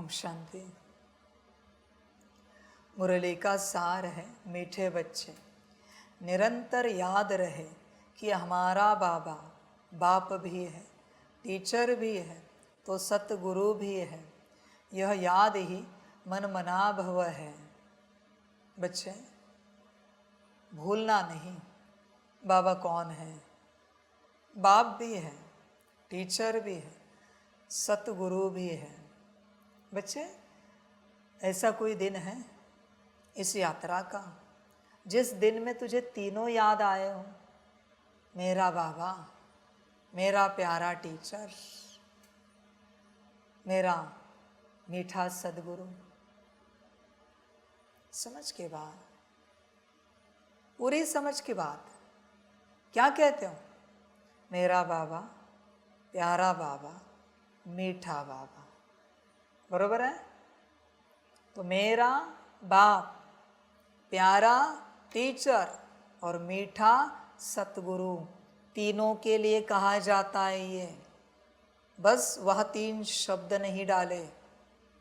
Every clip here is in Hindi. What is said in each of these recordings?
ओम शांति। मुरली का सार है मीठे बच्चे, निरंतर याद रहे कि हमारा बाबा बाप भी है, टीचर भी है, तो सतगुरु भी है। यह याद ही मन मना भव है। बच्चे भूलना नहीं, बाबा कौन है। बाप भी है, टीचर भी है, सतगुरु भी है। बच्चे ऐसा कोई दिन है इस यात्रा का जिस दिन में तुझे तीनों याद आए हो, मेरा बाबा, मेरा प्यारा टीचर, मेरा मीठा सदगुरु। समझ के बात, पूरी समझ की बात क्या कहते हो? मेरा बाबा, प्यारा बाबा, मीठा बाबा, बरोबर है? तो मेरा बाप, प्यारा टीचर और मीठा सतगुरु, तीनों के लिए कहा जाता है ये। बस वह तीन शब्द नहीं डाले,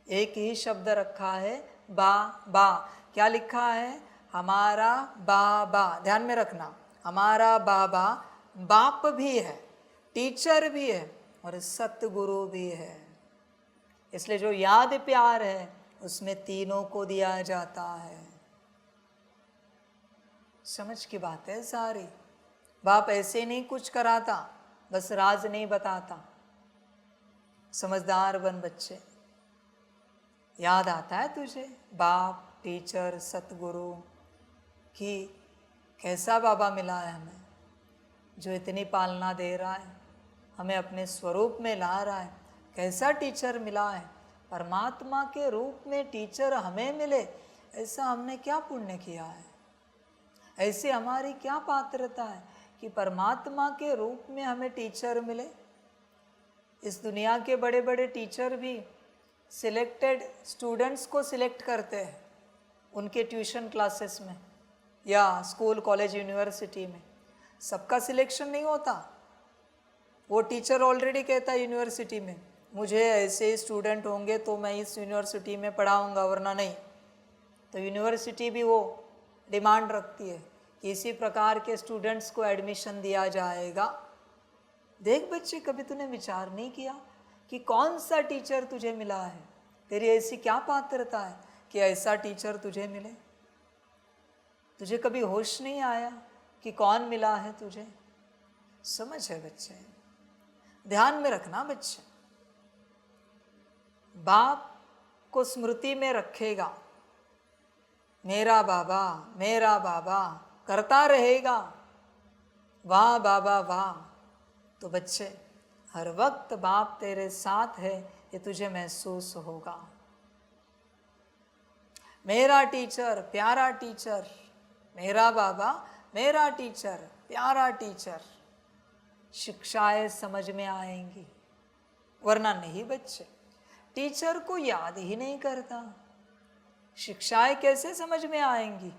एक ही शब्द रखा है, बा बा। क्या लिखा है? हमारा बाबा। ध्यान में रखना, हमारा बाबा बाप भी है, टीचर भी है और सतगुरु भी है। इसलिए जो याद प्यार है उसमें तीनों को दिया जाता है। समझ की बात है सारी। बाप ऐसे नहीं कुछ कराता, बस राज नहीं बताता। समझदार बन बच्चे। याद आता है तुझे बाप, टीचर, सतगुरु कि कैसा बाबा मिला है हमें, जो इतनी पालना दे रहा है, हमें अपने स्वरूप में ला रहा है। कैसा टीचर मिला है, परमात्मा के रूप में टीचर हमें मिले। ऐसा हमने क्या पुण्य किया है, ऐसी हमारी क्या पात्रता है कि परमात्मा के रूप में हमें टीचर मिले। इस दुनिया के बड़े बड़े टीचर भी सिलेक्टेड स्टूडेंट्स को सिलेक्ट करते हैं उनके ट्यूशन क्लासेस में या स्कूल, कॉलेज, यूनिवर्सिटी में। सबका सिलेक्शन नहीं होता। वो टीचर ऑलरेडी कहता है यूनिवर्सिटी में, मुझे ऐसे स्टूडेंट होंगे तो मैं इस यूनिवर्सिटी में पढ़ाऊँगा, वरना नहीं। तो यूनिवर्सिटी भी वो डिमांड रखती है कि इसी प्रकार के स्टूडेंट्स को एडमिशन दिया जाएगा। देख बच्चे, कभी तूने विचार नहीं किया कि कौन सा टीचर तुझे मिला है? तेरी ऐसी क्या पात्रता है कि ऐसा टीचर तुझे मिले? तुझे कभी होश नहीं आया कि कौन मिला है तुझे? समझ है बच्चे, ध्यान में रखना बच्चे। बाप को स्मृति में रखेगा, मेरा बाबा करता रहेगा, वाह बाबा वाह। तो बच्चे हर वक्त बाप तेरे साथ है, ये तुझे महसूस होगा। मेरा टीचर, प्यारा टीचर, मेरा बाबा, मेरा टीचर, प्यारा टीचर, शिक्षाएं समझ में आएंगी, वरना नहीं बच्चे। टीचर को याद ही नहीं करता, शिक्षाएं कैसे समझ में आएंगी?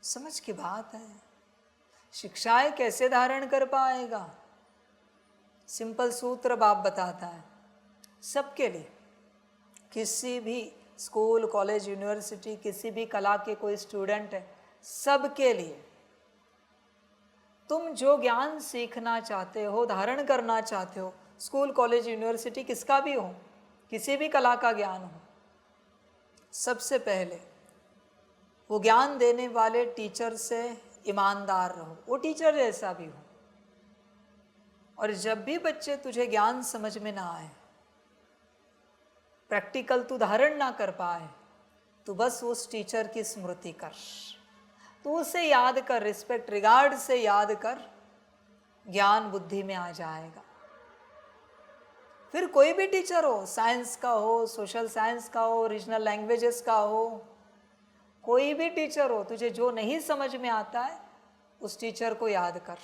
समझ की बात है। शिक्षाएं कैसे धारण कर पाएगा? सिंपल सूत्र बाप बताता है सबके लिए। किसी भी स्कूल, कॉलेज, यूनिवर्सिटी, किसी भी कला के कोई स्टूडेंट है, सबके लिए तुम जो ज्ञान सीखना चाहते हो, धारण करना चाहते हो, स्कूल, कॉलेज, यूनिवर्सिटी किसका भी हो, किसी भी कला का ज्ञान हो, सबसे पहले वो ज्ञान देने वाले टीचर से ईमानदार रहो, वो टीचर जैसा भी हो। और जब भी बच्चे तुझे ज्ञान समझ में ना आए, प्रैक्टिकल तू धारण ना कर पाए, तो बस उस टीचर की स्मृति कर, तू उसे याद कर, रिस्पेक्ट, रिगार्ड से याद कर, ज्ञान बुद्धि में आ जाएगा। फिर कोई भी टीचर हो, साइंस का हो, सोशल साइंस का हो, रीजनल लैंग्वेजेस का हो, कोई भी टीचर हो, तुझे जो नहीं समझ में आता है उस टीचर को याद कर।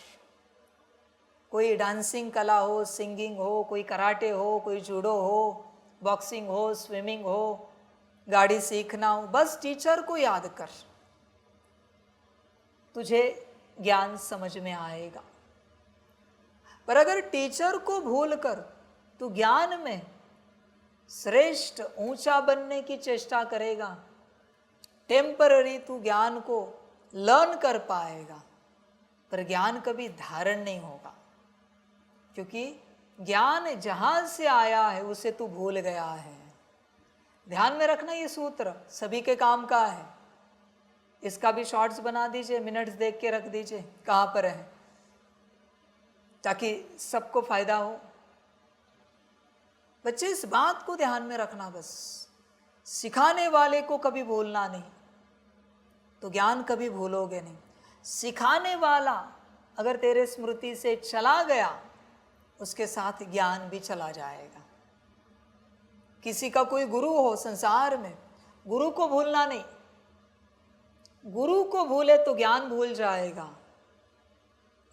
कोई डांसिंग कला हो, सिंगिंग हो, कोई कराटे हो, कोई जूडो हो, बॉक्सिंग हो, स्विमिंग हो, गाड़ी सीखना हो, बस टीचर को याद कर, तुझे ज्ञान समझ में आएगा। पर अगर टीचर को भूल कर तू ज्ञान में श्रेष्ठ ऊंचा बनने की चेष्टा करेगा, टेम्पररी तू ज्ञान को लर्न कर पाएगा, पर ज्ञान कभी धारण नहीं होगा, क्योंकि ज्ञान जहां से आया है उसे तू भूल गया है। ध्यान में रखना, ये सूत्र सभी के काम का है। इसका भी शॉर्ट्स बना दीजिए, मिनट्स देख के रख दीजिए कहाँ पर है, ताकि सबको फायदा हो। बच्चे इस बात को ध्यान में रखना, बस सिखाने वाले को कभी भूलना नहीं, तो ज्ञान कभी भूलोगे नहीं। सिखाने वाला अगर तेरे स्मृति से चला गया, उसके साथ ज्ञान भी चला जाएगा। किसी का कोई गुरु हो संसार में, गुरु को भूलना नहीं। गुरु को भूले तो ज्ञान भूल जाएगा।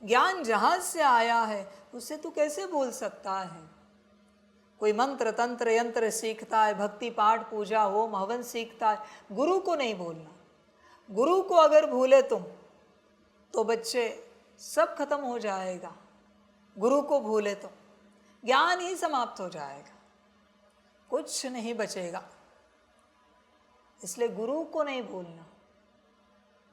ज्ञान जहां से आया है उसे तू कैसे भूल सकता है? कोई मंत्र तंत्र यंत्र सीखता है, भक्ति पाठ पूजा होम हवन सीखता है, गुरु को नहीं भूलना। गुरु को अगर भूले तुम तो बच्चे सब खत्म हो जाएगा। गुरु को भूले तो ज्ञान ही समाप्त हो जाएगा, कुछ नहीं बचेगा। इसलिए गुरु को नहीं भूलना।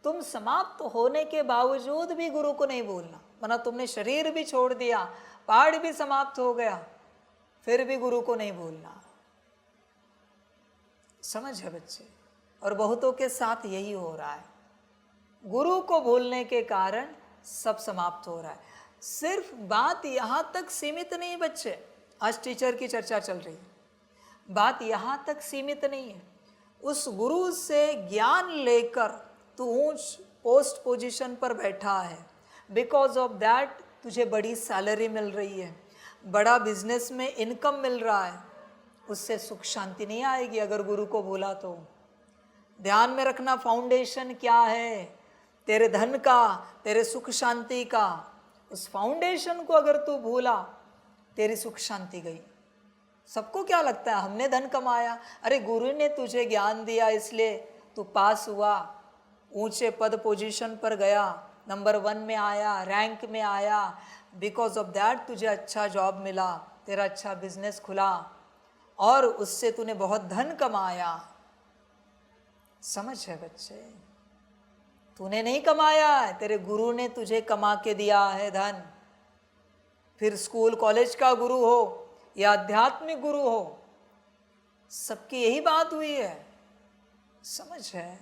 तुम समाप्त होने के बावजूद भी गुरु को नहीं भूलना, वरना तुमने शरीर भी छोड़ दिया, पहाड़ भी समाप्त हो गया, फिर भी गुरु को नहीं भूलना। समझ है बच्चे? और बहुतों के साथ यही हो रहा है। गुरु को भूलने के कारण सब समाप्त हो रहा है। सिर्फ बात यहाँ तक सीमित नहीं बच्चे, आज टीचर की चर्चा चल रही है, बात यहाँ तक सीमित नहीं है। उस गुरु से ज्ञान लेकर तू ऊंच पोस्ट पोजीशन पर बैठा है, बिकॉज ऑफ दैट तुझे बड़ी सैलरी मिल रही है, बड़ा बिजनेस में इनकम मिल रहा है, उससे सुख शांति नहीं आएगी अगर गुरु को भूला तो। ध्यान में रखना, फाउंडेशन क्या है तेरे धन का, तेरे सुख शांति का, उस फाउंडेशन को अगर तू भूला, तेरी सुख शांति गई। सबको क्या लगता है हमने धन कमाया, अरे गुरु ने तुझे ज्ञान दिया इसलिए तू पास हुआ, ऊंचे पद पोजीशन पर गया, नंबर 1 में आया, रैंक में आया, बिकॉज ऑफ दैट तुझे अच्छा जॉब मिला, तेरा अच्छा बिजनेस खुला और उससे तूने बहुत धन कमाया। समझ है बच्चे? तूने नहीं कमाया है, तेरे गुरु ने तुझे कमा के दिया है धन। फिर स्कूल कॉलेज का गुरु हो या आध्यात्मिक गुरु हो, सबकी यही बात हुई है। समझ है?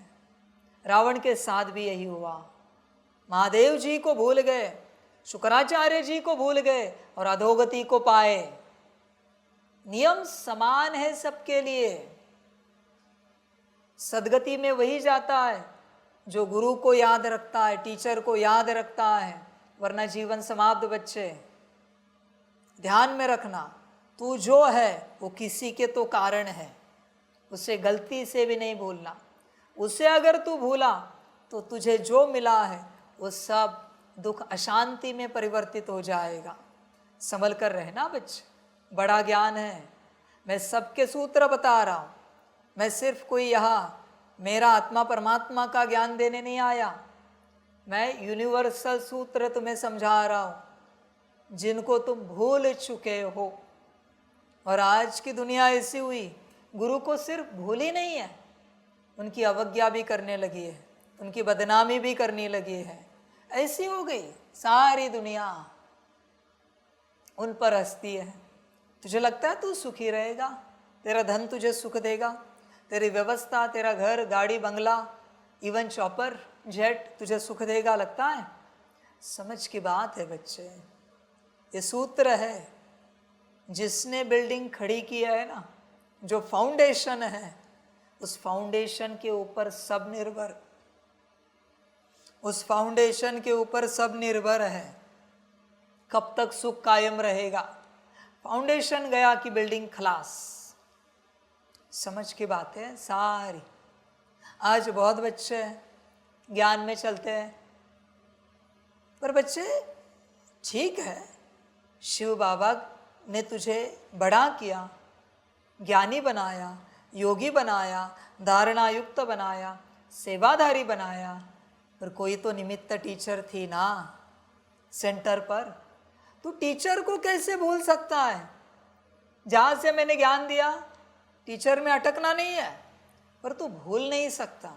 रावण के साथ भी यही हुआ। महादेव जी को भूल गए, शुक्राचार्य जी को भूल गए और अधोगति को पाए। नियम समान है सबके लिए। सदगति में वही जाता है जो गुरु को याद रखता है, टीचर को याद रखता है, वरना जीवन समाप्त बच्चे। ध्यान में रखना, तू जो है वो किसी के तो कारण है, उसे गलती से भी नहीं भूलना। उसे अगर तू भूला तो तुझे जो मिला है वो सब दुख अशांति में परिवर्तित हो जाएगा। संभल कर रहना बच्चे, बड़ा ज्ञान है। मैं सबके सूत्र बता रहा हूँ, मैं सिर्फ कोई यहाँ मेरा आत्मा परमात्मा का ज्ञान देने नहीं आया, मैं यूनिवर्सल सूत्र तुम्हें समझा रहा हूँ जिनको तुम भूल चुके हो। और आज की दुनिया ऐसी हुई, गुरु को सिर्फ भूली नहीं है, उनकी अवज्ञा भी करने लगी है, उनकी बदनामी भी करने लगी है। ऐसी हो गई सारी दुनिया, उन पर हंसती है। तुझे लगता है तू सुखी रहेगा, तेरा धन तुझे सुख देगा, तेरी व्यवस्था, तेरा घर गाड़ी बंगला इवन चॉपर जेट तुझे सुख देगा लगता है? समझ की बात है बच्चे। ये सूत्र है, जिसने बिल्डिंग खड़ी की है ना, जो फाउंडेशन है, उस फाउंडेशन के ऊपर सब निर्भर, उस फाउंडेशन के ऊपर सब निर्भर है। कब तक सुख कायम रहेगा? फाउंडेशन गया कि बिल्डिंग खलास। समझ की बात है सारी। आज बहुत बच्चे ज्ञान में चलते हैं, पर बच्चे ठीक है, शिव बाबा ने तुझे बड़ा किया, ज्ञानी बनाया, योगी बनाया, धारणायुक्त बनाया, सेवाधारी बनाया, पर कोई तो निमित्त टीचर थी ना सेंटर पर। तू टीचर को कैसे भूल सकता है? जहाँ से मैंने ज्ञान दिया टीचर में अटकना नहीं है, पर तू भूल नहीं सकता।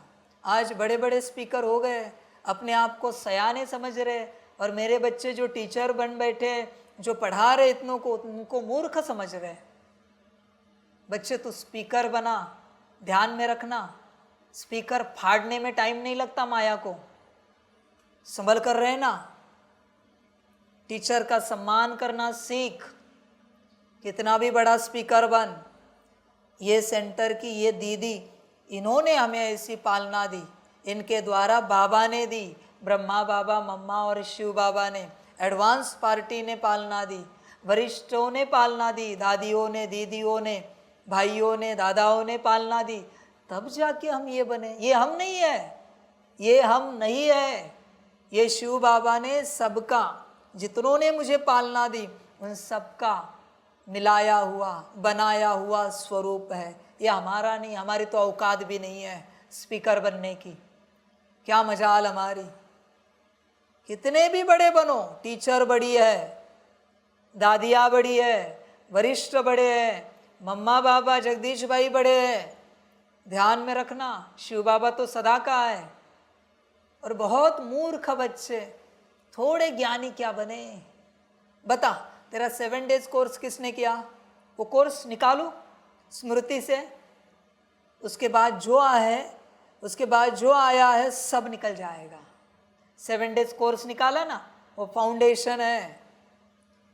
आज बड़े बड़े स्पीकर हो गए, अपने आप को सयाने समझ रहे, और मेरे बच्चे जो टीचर बन बैठे, जो पढ़ा रहे इतनों को, उनको मूर्ख समझ रहे। बच्चे तू स्पीकर बना, ध्यान में रखना, स्पीकर फाड़ने में टाइम नहीं लगता माया को, संभल कर रहना। टीचर का सम्मान करना सीख, कितना भी बड़ा स्पीकर बन। ये सेंटर की ये दीदी, इन्होंने हमें ऐसी पालना दी, इनके द्वारा बाबा ने दी, ब्रह्मा बाबा, मम्मा और शिव बाबा ने, एडवांस पार्टी ने पालना दी, वरिष्ठों ने पालना दी, दादियों ने, दीदियों ने, भाइयों ने, दादाओं ने पालना दी, तब जाके हम ये बने। ये हम नहीं है, ये हम नहीं है, ये शिव बाबा ने सबका, जितनों ने मुझे पालना दी, उन सबका मिलाया हुआ, बनाया हुआ स्वरूप है। ये हमारा नहीं, हमारी तो औकात भी नहीं है स्पीकर बनने की। क्या मजाल हमारी, कितने भी बड़े बनो, टीचर बड़ी है, दादिया बड़ी है, वरिष्ठ बड़े हैं, मम्मा बाबा जगदीश भाई बड़े हैं, ध्यान में रखना, शिव बाबा तो सदा का है। और बहुत मूर्ख बच्चे, थोड़े ज्ञानी क्या बने। बता, तेरा 7 डेज कोर्स किसने किया? वो कोर्स निकालो स्मृति से, उसके बाद जो आया है सब निकल जाएगा। 7 डेज कोर्स निकाला ना, वो फाउंडेशन है।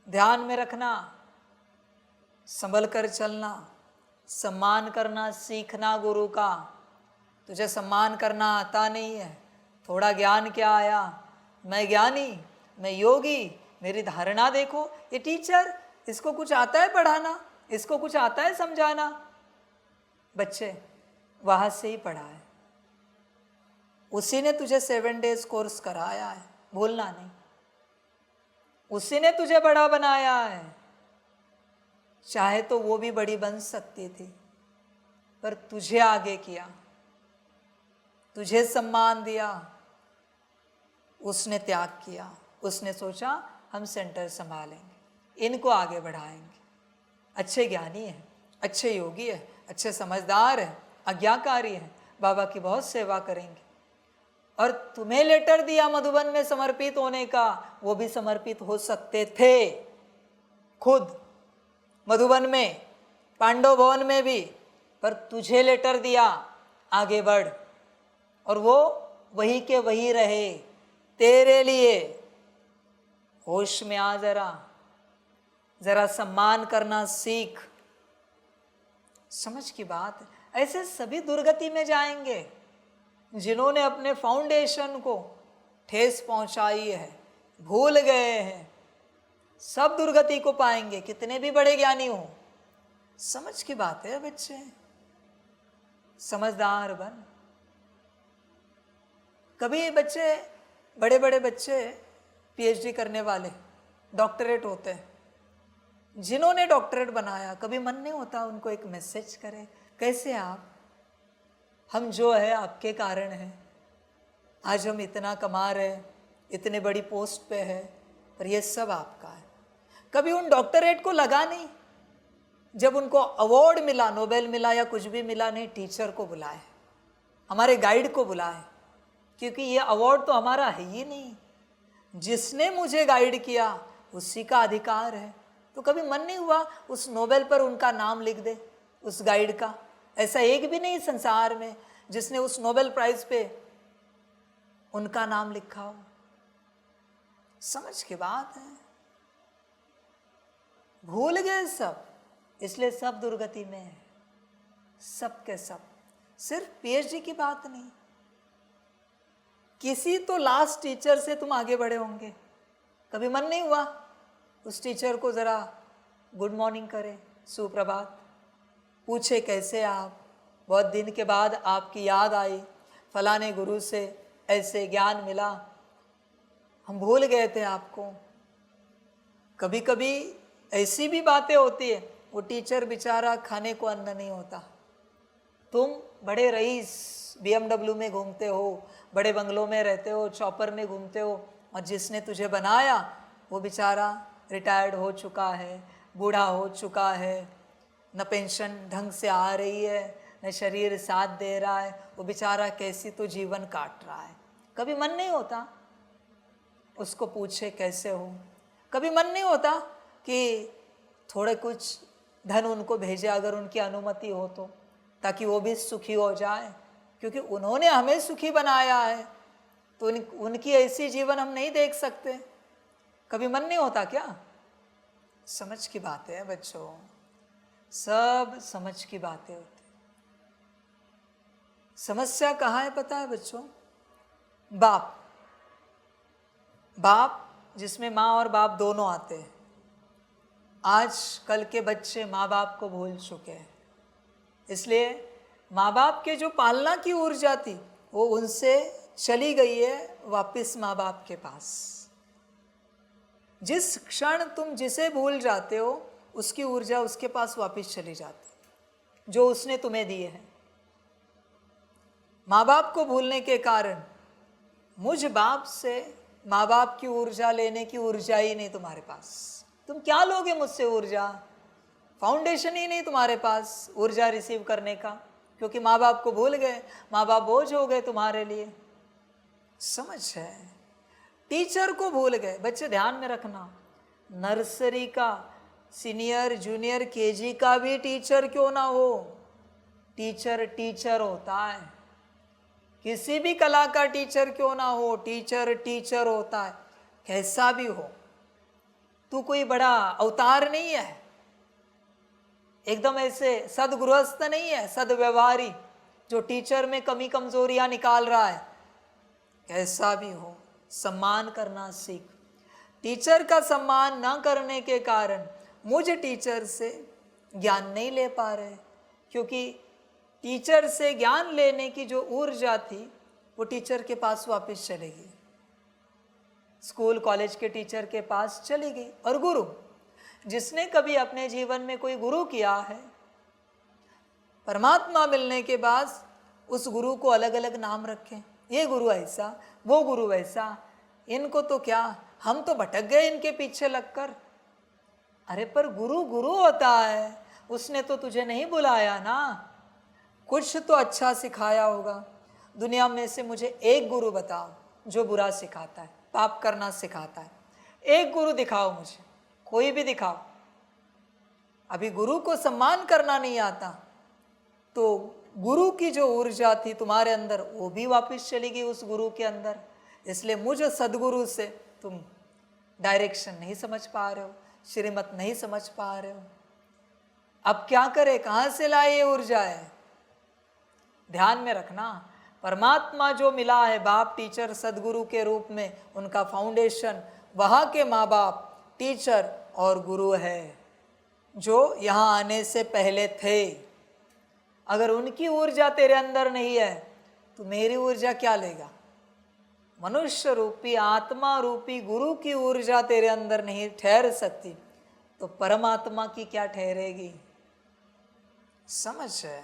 ध्यान में रखना, संभल कर चलना, सम्मान करना सीखना गुरु का। तुझे सम्मान करना आता नहीं है, थोड़ा ज्ञान क्या आया, मैं ज्ञानी, मैं योगी, मेरी धारणा देखो। ये टीचर, इसको कुछ आता है पढ़ाना, इसको कुछ आता है समझाना? बच्चे वहाँ से ही पढ़ा है, उसी ने तुझे 7 डेज कोर्स कराया है, भूलना नहीं। उसी ने तुझे बड़ा बनाया है। चाहे तो वो भी बड़ी बन सकती थी, पर तुझे आगे किया, तुझे सम्मान दिया, उसने त्याग किया। उसने सोचा हम सेंटर संभालेंगे, इनको आगे बढ़ाएंगे। अच्छे ज्ञानी है, अच्छे योगी है, अच्छे समझदार है, आज्ञाकारी है, बाबा की बहुत सेवा करेंगे। और तुम्हें लेटर दिया मधुबन में समर्पित होने का, वो भी समर्पित हो सकते थे खुद मधुबन में, पांडव भवन में भी, पर तुझे लेटर दिया आगे बढ़, और वो वही के वही रहे तेरे लिए। होश में आ, जरा सम्मान करना सीख। समझ की बात है। ऐसे सभी दुर्गति में जाएंगे जिन्होंने अपने फाउंडेशन को ठेस पहुंचाई है, भूल गए हैं, सब दुर्गति को पाएंगे, कितने भी बड़े ज्ञानी हो। समझ की बात है बच्चे, समझदार बन। कभी बच्चे, बड़े बड़े बच्चे पीएचडी करने वाले, डॉक्टरेट होते हैं, जिन्होंने डॉक्टरेट बनाया, कभी मन नहीं होता उनको एक मैसेज करे, कैसे आप, हम जो है आपके कारण है, आज हम इतना कमा रहे, इतने बड़ी पोस्ट पे है, पर ये सब आपका है। कभी उन डॉक्टरेट को लगा नहीं, जब उनको अवार्ड मिला, नोबेल मिला या कुछ भी मिला, नहीं, टीचर को बुलाए, हमारे गाइड को बुलाए, क्योंकि ये अवार्ड तो हमारा है ही नहीं, जिसने मुझे गाइड किया उसी का अधिकार है। तो कभी मन नहीं हुआ उस नोबेल पर उनका नाम लिख दे, उस गाइड का? ऐसा एक भी नहीं संसार में जिसने उस नोबेल प्राइज पे उनका नाम लिखा हो। समझ की बात है, भूल गए सब, इसलिए सब दुर्गति में है, सब के सब। सिर्फ पीएचडी की बात नहीं, किसी तो लास्ट टीचर से तुम आगे बढ़े होंगे, कभी मन नहीं हुआ उस टीचर को जरा गुड मॉर्निंग करे, सुप्रभात, पूछे कैसे आप, बहुत दिन के बाद आपकी याद आई, फलाने गुरु से ऐसे ज्ञान मिला, हम भूल गए थे आपको। कभी कभी ऐसी भी बातें होती है, वो टीचर बेचारा खाने को अन्न नहीं होता, तुम बड़े रईस BMW में घूमते हो, बड़े बंगलों में रहते हो, चॉपर में घूमते हो, और जिसने तुझे बनाया वो बेचारा रिटायर्ड हो चुका है, बूढ़ा हो चुका है, न पेंशन ढंग से आ रही है, न शरीर साथ दे रहा है, वो बेचारा कैसी तो जीवन काट रहा है। कभी मन नहीं होता उसको पूछे कैसे हो? कभी मन नहीं होता कि थोड़े कुछ धन उनको भेजे अगर उनकी अनुमति हो तो, ताकि वो भी सुखी हो जाए, क्योंकि उन्होंने हमें सुखी बनाया है, तो उनकी ऐसी जीवन हम नहीं देख सकते। कभी मन नहीं होता क्या? समझ की बातें है बच्चों, सब समझ की बातें होती। समस्या कहाँ है पता है बच्चों? बाप जिसमें माँ और बाप दोनों आते हैं। आज कल के बच्चे माँ बाप को भूल चुके हैं, इसलिए माँ बाप के जो पालना की ऊर्जा थी वो उनसे चली गई है वापस माँ बाप के पास। जिस क्षण तुम जिसे भूल जाते हो उसकी ऊर्जा उसके पास वापस चली जाती जो उसने तुम्हें दिए है। माँ बाप को भूलने के कारण मुझ बाप से माँ बाप की ऊर्जा लेने की ऊर्जा ही नहीं तुम्हारे पास। तुम क्या लोगे मुझसे ऊर्जा? फाउंडेशन ही नहीं तुम्हारे पास ऊर्जा रिसीव करने का, क्योंकि माँ बाप को भूल गए, माँ बाप बोझ हो गए तुम्हारे लिए। समझ है? टीचर को भूल गए। बच्चे ध्यान में रखना, नर्सरी का, सीनियर, जूनियर, केजी का भी टीचर क्यों ना हो, टीचर टीचर होता है। किसी भी कला का टीचर क्यों ना हो, टीचर टीचर होता है, कैसा भी हो। तू कोई बड़ा अवतार नहीं है, एकदम ऐसे सदगृहस्थ नहीं है, सदव्यवहारी जो टीचर में कमी कमजोरियां निकाल रहा है। कैसा भी हो, सम्मान करना सीख। टीचर का सम्मान न करने के कारण मुझे टीचर से ज्ञान नहीं ले पा रहे, क्योंकि टीचर से ज्ञान लेने की जो ऊर्जा थी वो टीचर के पास वापस चली गई, स्कूल कॉलेज के टीचर के पास चली गई। और गुरु, जिसने कभी अपने जीवन में कोई गुरु किया है, परमात्मा मिलने के बाद उस गुरु को अलग अलग नाम रखें, ये गुरु ऐसा, वो गुरु वैसा, इनको तो क्या, हम तो भटक गए इनके पीछे लगकर। अरे पर गुरु गुरु होता है, उसने तो तुझे नहीं बुलाया ना, कुछ तो अच्छा सिखाया होगा। दुनिया में से मुझे एक गुरु बताओ जो बुरा सिखाता है, पाप करना सिखाता है। एक गुरु दिखाओ मुझे, कोई भी दिखाओ। अभी गुरु को सम्मान करना नहीं आता तो गुरु की जो ऊर्जा थी तुम्हारे अंदर वो भी वापस चली गई उस गुरु के अंदर। इसलिए मुझ सदगुरु से तुम डायरेक्शन नहीं समझ पा रहे हो, श्रीमत नहीं समझ पा रहे हो। अब क्या करे, कहाँ से लाए ये ऊर्जा है? ध्यान में रखना, परमात्मा जो मिला है बाप, टीचर, सदगुरु के रूप में, उनका फाउंडेशन वहाँ के माँ बाप, टीचर और गुरु है जो यहाँ आने से पहले थे। अगर उनकी ऊर्जा तेरे अंदर नहीं है तो मेरी ऊर्जा क्या लेगा? मनुष्य रूपी, आत्मा रूपी गुरु की ऊर्जा तेरे अंदर नहीं ठहर सकती तो परमात्मा की क्या ठहरेगी? समझ है?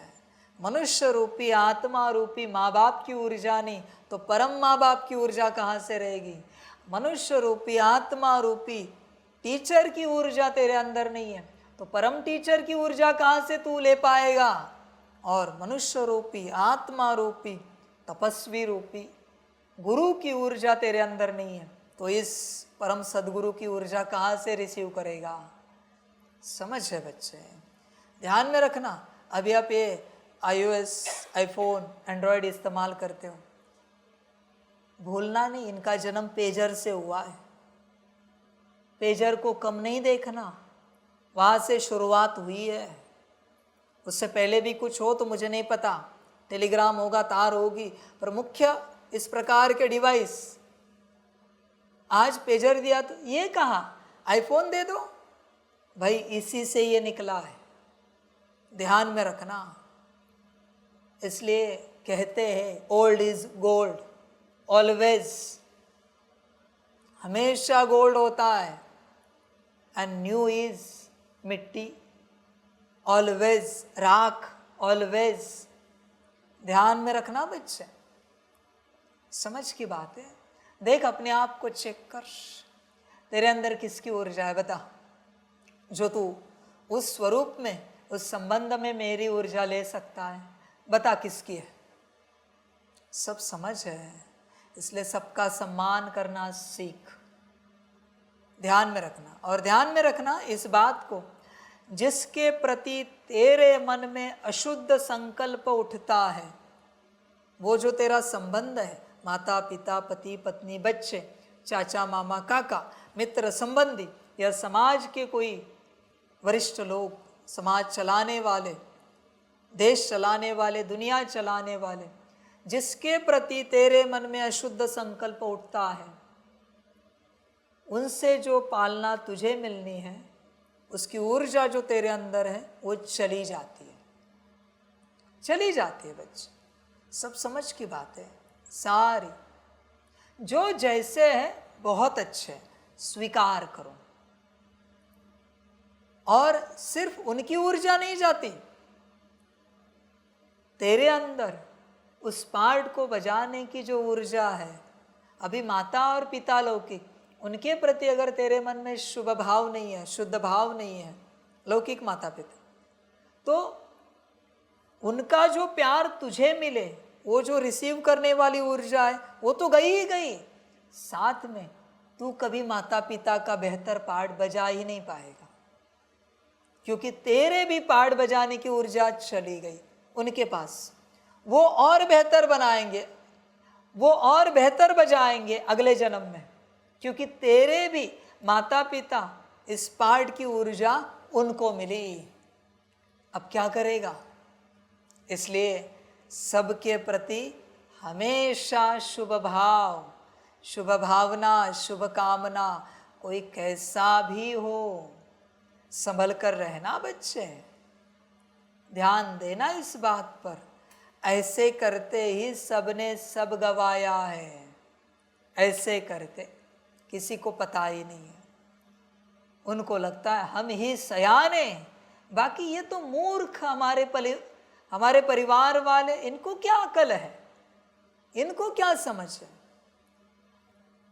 मनुष्य रूपी, आत्मा रूपी माँ बाप की ऊर्जा नहीं तो परम माँ बाप की ऊर्जा कहाँ से रहेगी? मनुष्य रूपी, आत्मा रूपी टीचर की ऊर्जा तेरे अंदर नहीं है तो परम टीचर की ऊर्जा कहाँ से तू ले पाएगा? और मनुष्य रूपी, आत्मा रूपी, तपस्वी रूपी गुरु की ऊर्जा तेरे अंदर नहीं है तो इस परम सदगुरु की ऊर्जा कहाँ से रिसीव करेगा? समझ है बच्चे? ध्यान में रखना। अभी आप ये iOS, आईफोन, एंड्रॉयड इस्तेमाल करते हो, भूलना नहीं इनका जन्म पेजर से हुआ है। पेजर को कम नहीं देखना, वहाँ से शुरुआत हुई है। उससे पहले भी कुछ हो तो मुझे नहीं पता, टेलीग्राम होगा, तार होगी, पर मुख्य इस प्रकार के डिवाइस। आज पेजर दिया तो ये कहा आईफोन दे दो, भाई इसी से ये निकला है। ध्यान में रखना। इसलिए कहते हैं ओल्ड इज गोल्ड, ऑलवेज, हमेशा गोल्ड होता है, एंड न्यू इज मिट्टी, ऑलवेज राख, ऑलवेज। ध्यान में रखना बच्चे, समझ की बात है। देख अपने आप को चेक कर, तेरे अंदर किसकी ऊर्जा है बता, जो तू उस स्वरूप में, उस संबंध में मेरी ऊर्जा ले सकता है, बता किसकी है। सब समझ है, इसलिए सबका सम्मान करना सीख, ध्यान में रखना। और ध्यान में रखना इस बात को, जिसके प्रति तेरे मन में अशुद्ध संकल्प उठता है, वो जो तेरा संबंध है, माता पिता, पति पत्नी, बच्चे, चाचा मामा काका, मित्र संबंधी, या समाज के कोई वरिष्ठ लोग, समाज चलाने वाले, देश चलाने वाले, दुनिया चलाने वाले, जिसके प्रति तेरे मन में अशुद्ध संकल्प उठता है, उनसे जो पालना तुझे मिलनी है, उसकी ऊर्जा जो तेरे अंदर है वो चली जाती है, चली जाती है बच्चे। सब समझ की बात है सारी। जो जैसे है बहुत अच्छे, स्वीकार करो। और सिर्फ उनकी ऊर्जा नहीं जाती, तेरे अंदर उस पार्ट को बजाने की जो ऊर्जा है, अभी माता और पिता लौकिक, उनके प्रति अगर तेरे मन में शुभ भाव नहीं है, शुद्ध भाव नहीं है, लौकिक माता पिता, तो उनका जो प्यार तुझे मिले, वो जो रिसीव करने वाली ऊर्जा है, वो तो गई ही गई। साथ में तू कभी माता पिता का बेहतर पार्ट बजा ही नहीं पाएगा, क्योंकि तेरे भी पार्ट बजाने की ऊर्जा चली गई उनके पास। वो और बेहतर बनाएंगे, वो और बेहतर बजाएंगे अगले जन्म में, क्योंकि तेरे भी माता पिता इस पार्ट की ऊर्जा उनको मिली। अब क्या करेगा? इसलिए सबके प्रति हमेशा शुभ भाव, शुभ भावना, शुभ कामना, कोई कैसा भी हो, संभल कर रहना बच्चे, ध्यान देना इस बात पर। ऐसे करते ही सबने सब गवाया है, ऐसे करते किसी को पता ही नहीं है। उनको लगता है हम ही सयाने, बाकी ये तो मूर्ख हमारे परिवार वाले, इनको क्या अकल है, इनको क्या समझ है।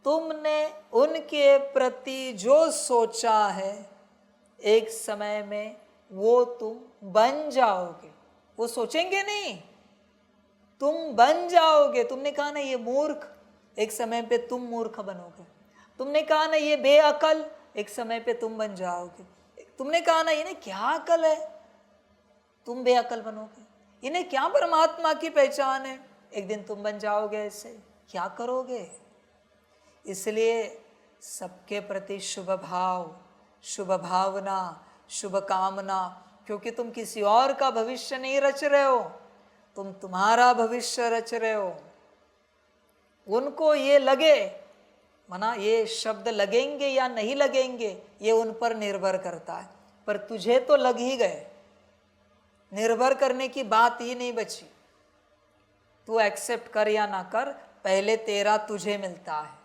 तुमने उनके प्रति जो सोचा है, एक समय में वो तुम बन जाओगे। वो सोचेंगे नहीं, तुम बन जाओगे। तुमने कहा ना ये मूर्ख, एक समय पे तुम मूर्ख बनोगे। तुमने कहा ना ये बेअकल, एक समय पे तुम बन जाओगे। तुमने कहा ना इन्हें क्या अकल है, तुम बेअकल बनोगे। इन्हें क्या परमात्मा की पहचान है, एक दिन तुम बन जाओगे। ऐसे क्या करोगे? इसलिए सबके प्रति शुभ भाव, शुभ भावना, शुभ कामना, क्योंकि तुम किसी और का भविष्य नहीं रच रहे हो, तुम तुम्हारा भविष्य रच रहे हो। उनको ये लगे, माना ये शब्द लगेंगे या नहीं लगेंगे, ये उन पर निर्भर करता है, पर तुझे तो लग ही गए। निर्भर करने की बात ही नहीं बची। तू एक्सेप्ट कर या ना कर, पहले तेरा तुझे मिलता है।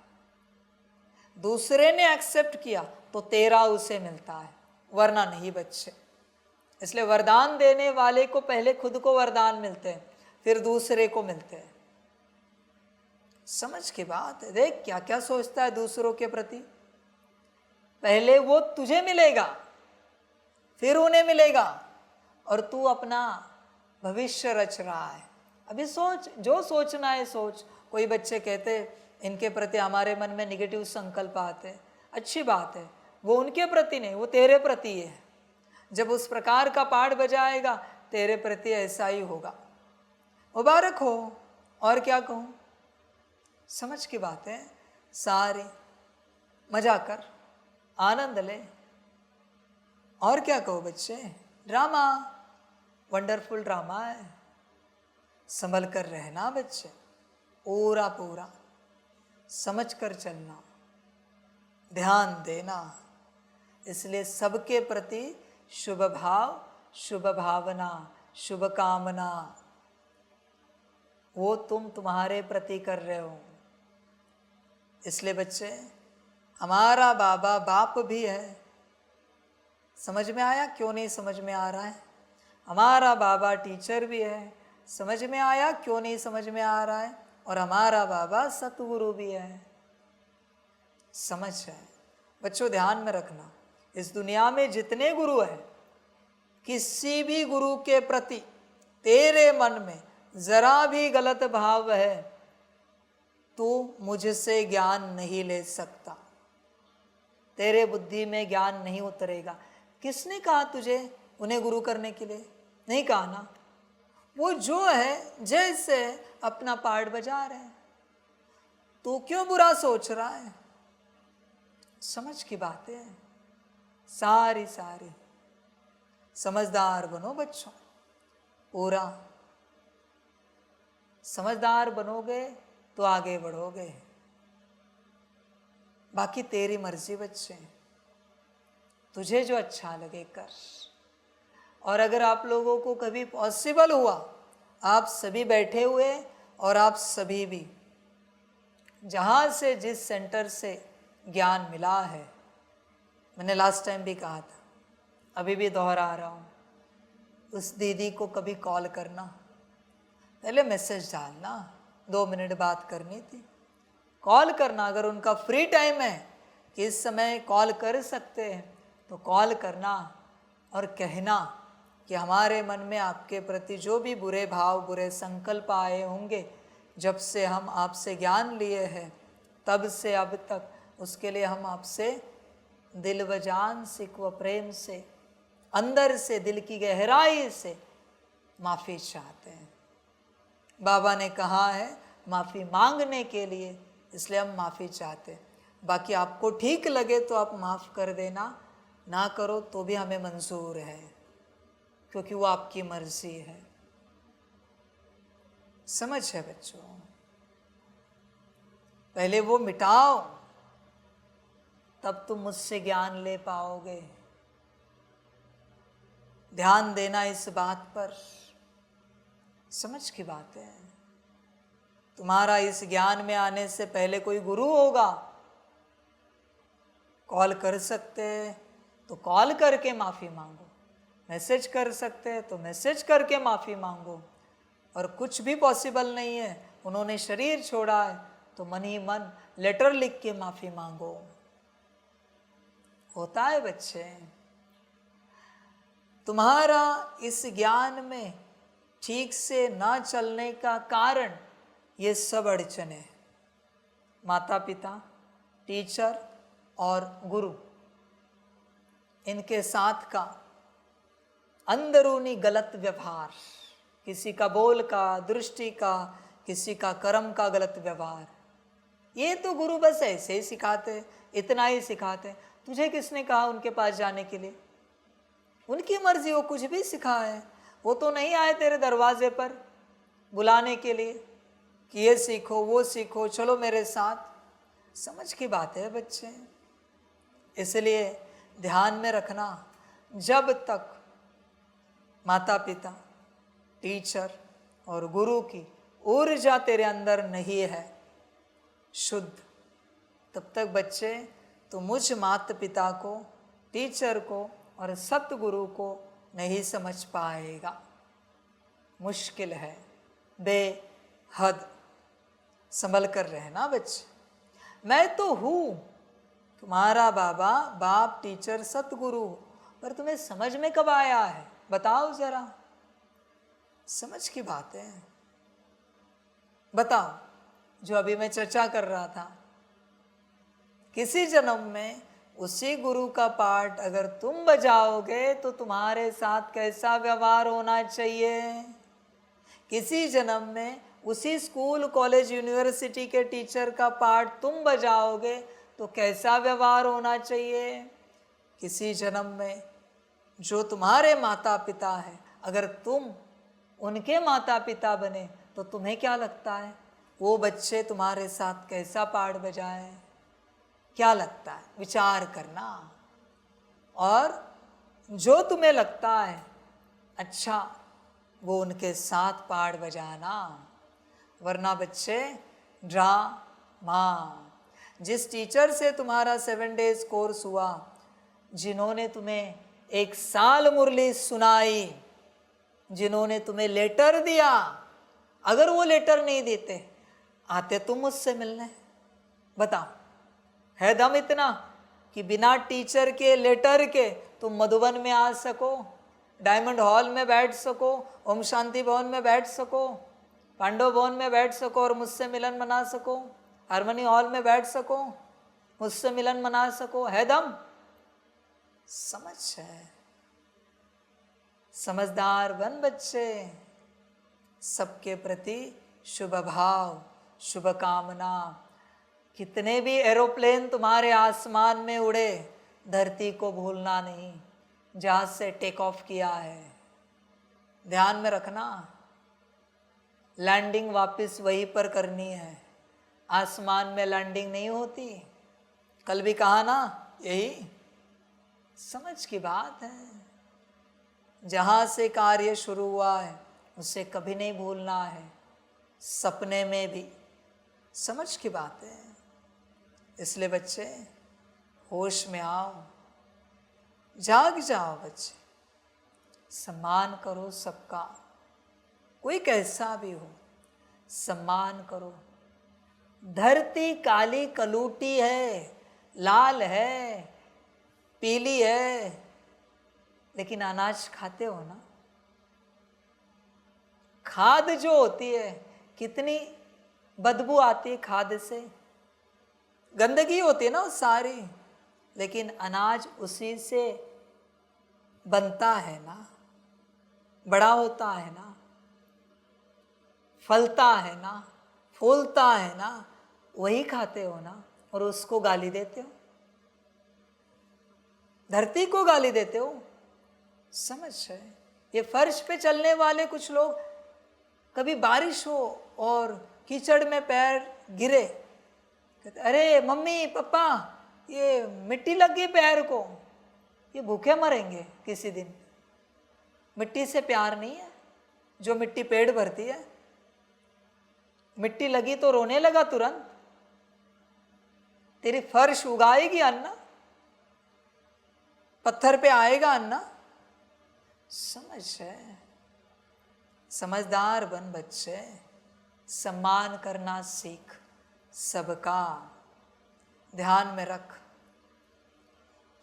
दूसरे ने एक्सेप्ट किया तो तेरा उसे मिलता है, वरना नहीं बच्चे। इसलिए वरदान देने वाले को पहले खुद को वरदान मिलते हैं, फिर दूसरे को मिलते हैं। समझ की बात है। देख क्या क्या सोचता है दूसरों के प्रति। पहले वो तुझे मिलेगा, फिर उन्हें मिलेगा, और तू अपना भविष्य रच रहा है। अभी सोच, जो सोचना है सोच। कोई बच्चे कहते इनके प्रति हमारे मन में निगेटिव संकल्प आते, अच्छी बात है, वो उनके प्रति नहीं, वो तेरे प्रति है। जब उस प्रकार का पाठ बजाएगा, तेरे प्रति ऐसा ही होगा। मुबारक हो, और क्या कहूँ। समझ की बात है सारी। मजा कर, आनंद ले, और क्या कहो बच्चे। ड्रामा, वंडरफुल ड्रामा है। संभल कर रहना बच्चे, पूरा पूरा समझ कर चलना, ध्यान देना। इसलिए सबके प्रति शुभ भाव, शुभ भावना, शुभ कामना, वो तुम तुम्हारे प्रति कर रहे हो। इसलिए बच्चे, हमारा बाबा बाप भी है। समझ में आया? क्यों नहीं समझ में आ रहा है? हमारा बाबा टीचर भी है। समझ में आया? क्यों नहीं समझ में आ रहा है? और हमारा बाबा सतगुरु भी है। समझ है बच्चों, ध्यान में रखना। इस दुनिया में जितने गुरु हैं, किसी भी गुरु के प्रति तेरे मन में जरा भी गलत भाव है, तू मुझसे ज्ञान नहीं ले सकता, तेरे बुद्धि में ज्ञान नहीं उतरेगा। किसने कहा तुझे उन्हें गुरु करने के लिए? नहीं कहा ना। वो जो है जैसे अपना पार्ट बजा रहे हैं, तू क्यों बुरा सोच रहा है? समझ की बातें हैं सारी सारी। समझदार बनो बच्चों, पूरा समझदार बनोगे तो आगे बढ़ोगे। बाकी तेरी मर्जी बच्चे, तुझे जो अच्छा लगे कर। और अगर आप लोगों को कभी पॉसिबल हुआ, आप सभी बैठे हुए और आप सभी भी जहाँ से जिस सेंटर से ज्ञान मिला है, मैंने लास्ट टाइम भी कहा था, अभी भी दोहरा रहा हूँ, उस दीदी को कभी कॉल करना, पहले मैसेज डालना, 2 मिनट बात करनी थी, कॉल करना। अगर उनका फ्री टाइम है कि इस समय कॉल कर सकते हैं तो कॉल करना और कहना कि हमारे मन में आपके प्रति जो भी बुरे भाव, बुरे संकल्प आए होंगे जब से हम आपसे ज्ञान लिए हैं तब से अब तक, उसके लिए हम आपसे दिल व जान, सिक व प्रेम से, अंदर से, दिल की गहराई से माफ़ी चाहते हैं। बाबा ने कहा है माफ़ी मांगने के लिए, इसलिए हम माफ़ी चाहते हैं। बाकी आपको ठीक लगे तो आप माफ़ कर देना, ना करो तो भी हमें मंजूर है, क्योंकि वो आपकी मर्जी है। समझ है बच्चों? पहले वो मिटाओ, तब तुम मुझसे ज्ञान ले पाओगे। ध्यान देना इस बात पर, समझ की बात है। तुम्हारा इस ज्ञान में आने से पहले कोई गुरु होगा, कॉल कर सकते हैं तो कॉल करके माफ़ी मांगो, मैसेज कर सकते हैं तो मैसेज करके माफ़ी मांगो। और कुछ भी पॉसिबल नहीं है, उन्होंने शरीर छोड़ा है तो मन ही मन लेटर लिख के माफ़ी मांगो। होता है बच्चे। तुम्हारा इस ज्ञान में ठीक से ना चलने का कारण ये सब अड़चने, माता पिता, टीचर और गुरु, इनके साथ का अंदरूनी गलत व्यवहार, किसी का बोल का, दृष्टि का, किसी का कर्म का गलत व्यवहार, ये तो गुरु बस ऐसे ही सिखाते, इतना ही सिखाते। तुझे किसने कहा उनके पास जाने के लिए? उनकी मर्जी, वो कुछ भी सिखाए। वो तो नहीं आए तेरे दरवाजे पर बुलाने के लिए कि ये सीखो, वो सीखो, चलो मेरे साथ। समझ की बात है बच्चे। इसलिए ध्यान में रखना, जब तक माता पिता, टीचर और गुरु की ऊर्जा तेरे अंदर नहीं है शुद्ध, तब तक बच्चे तो मुझ माता पिता को, टीचर को और सतगुरु को नहीं समझ पाएगा। मुश्किल है, बेहद। संभल कर रहना बच्चे। मैं तो हूँ तुम्हारा बाबा, बाप, टीचर, सतगुरु, पर तुम्हें समझ में कब आया है बताओ जरा। समझ की बात है। बताओ, जो अभी मैं चर्चा कर रहा था, किसी जन्म में उसी गुरु का पाठ अगर तुम बजाओगे तो तुम्हारे साथ कैसा व्यवहार होना चाहिए? किसी जन्म में उसी स्कूल, कॉलेज, यूनिवर्सिटी के टीचर का पाठ तुम बजाओगे तो कैसा व्यवहार होना चाहिए? किसी जन्म में जो तुम्हारे माता पिता है, अगर तुम उनके माता पिता बने तो तुम्हें क्या लगता है वो बच्चे तुम्हारे साथ कैसा पाठ बजाए? क्या लगता है? विचार करना। और जो तुम्हें लगता है अच्छा, वो उनके साथ पाठ बजाना। वरना बच्चे ड्रामा। जिस टीचर से तुम्हारा 7 डेज कोर्स हुआ, जिन्होंने तुम्हें 1 साल मुरली सुनाई, जिन्होंने तुम्हें लेटर दिया, अगर वो लेटर नहीं देते, आते तुम मुझसे मिलने? बताओ, है दम इतना कि बिना टीचर के, लेटर के तुम मधुबन में आ सको? डायमंड हॉल में बैठ सको, ओम शांति भवन में बैठ सको, पांडव भवन में बैठ सको और मुझसे मिलन मना सको, हारमोनी हॉल में बैठ सको, मुझसे मिलन मना सको, है दम? समझ है? समझदार बन बच्चे, सबके प्रति शुभ भाव, शुभ कामना। कितने भी एरोप्लेन तुम्हारे आसमान में उड़े, धरती को भूलना नहीं, जहाज से टेक ऑफ किया है। ध्यान में रखना, लैंडिंग वापस वहीं पर करनी है, आसमान में लैंडिंग नहीं होती। कल भी कहा ना, यही समझ की बात है। जहाँ से कार्य शुरू हुआ है उसे कभी नहीं भूलना है, सपने में भी। समझ की बात है। इसलिए बच्चे होश में आओ, जाग जाओ बच्चे, सम्मान करो सबका, कोई कैसा भी हो सम्मान करो। धरती काली कलूटी है, लाल है, पीली है, लेकिन अनाज खाते हो ना? खाद जो होती है कितनी बदबू आती है खाद से, गंदगी होती है ना वो सारी, लेकिन अनाज उसी से बनता है ना, बड़ा होता है ना, फलता है ना, फूलता है ना, वही खाते हो ना, और उसको गाली देते हो, धरती को गाली देते हो। समझ है? ये फर्श पे चलने वाले कुछ लोग, कभी बारिश हो और कीचड़ में पैर गिरे, कहते अरे मम्मी पापा ये मिट्टी लग गई पैर को, ये भूखे मरेंगे किसी दिन। मिट्टी से प्यार नहीं है, जो मिट्टी पेट भरती है। मिट्टी लगी तो रोने लगा तुरंत, तेरी फर्श उगाएगी अन्ना, पत्थर पे आएगा अन्ना। समझ है? समझदार बन बच्चे, सम्मान करना सीख सबका, ध्यान में रख।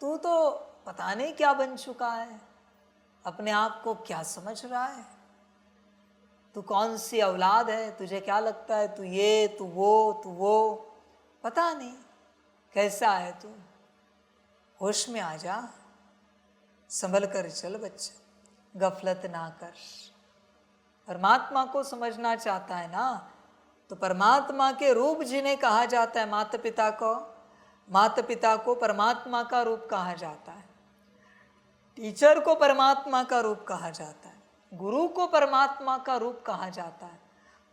तू तो पता नहीं क्या बन चुका है, अपने आप को क्या समझ रहा है, तू कौन सी औलाद है, तुझे क्या लगता है तू ये तू वो, पता नहीं कैसा है तू। होश में आ जा, संभल कर चल बच्चे, गफलत ना कर। परमात्मा को समझना चाहता है ना, तो परमात्मा के रूप जिन्हें कहा जाता है, माता पिता को परमात्मा का रूप कहा जाता है, टीचर को परमात्मा का रूप कहा जाता है, गुरु को परमात्मा का रूप कहा जाता है।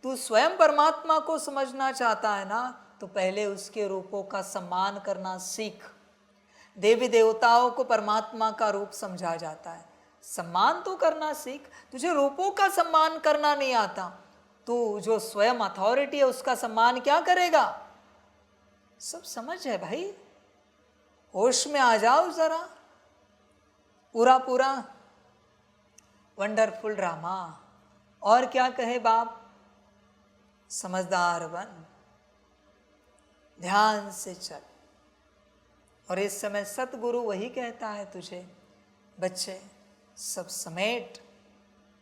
तू स्वयं परमात्मा को समझना चाहता है ना, तो पहले उसके रूपों का सम्मान करना सीख। देवी देवताओं को परमात्मा का रूप समझा जाता है, सम्मान तो करना सीख। तुझे रूपों का सम्मान करना नहीं आता, तू जो स्वयं अथॉरिटी है उसका सम्मान क्या करेगा? सब समझ है भाई, होश में आ जाओ जरा। पूरा वंडरफुल ड्रामा। और क्या कहे बाप? समझदार बन, ध्यान से चल। और इस समय सतगुरु वही कहता है तुझे, बच्चे सब समेट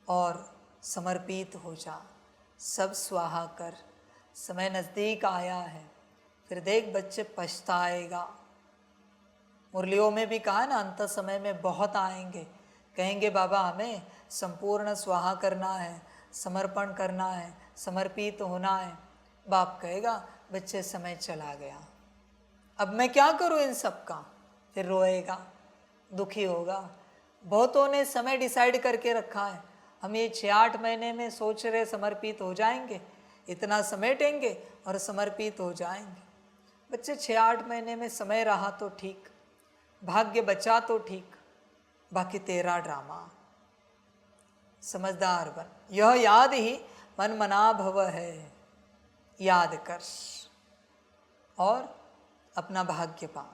और समर्पित हो जा, सब स्वाहा कर। समय नज़दीक आया है, फिर देख बच्चे पछताएगा। मुरलियों में भी कहा ना, अंत समय में बहुत आएंगे, कहेंगे बाबा हमें संपूर्ण स्वाहा करना है, समर्पण करना है, समर्पित होना है। बाप कहेगा बच्चे समय चला गया, अब मैं क्या करूं इन सब का? फिर रोएगा, दुखी होगा। बहुतों ने समय डिसाइड करके रखा है, हम ये 6-8 महीने में सोच रहे समर्पित हो जाएंगे, इतना समेटेंगे और समर्पित हो जाएंगे। बच्चे 6-8 महीने में समय रहा तो ठीक, भाग्य बचा तो ठीक, बाकी तेरा ड्रामा। समझदार बन, यह याद ही मन मना भव है, याद कर और अपना भाग्य पा।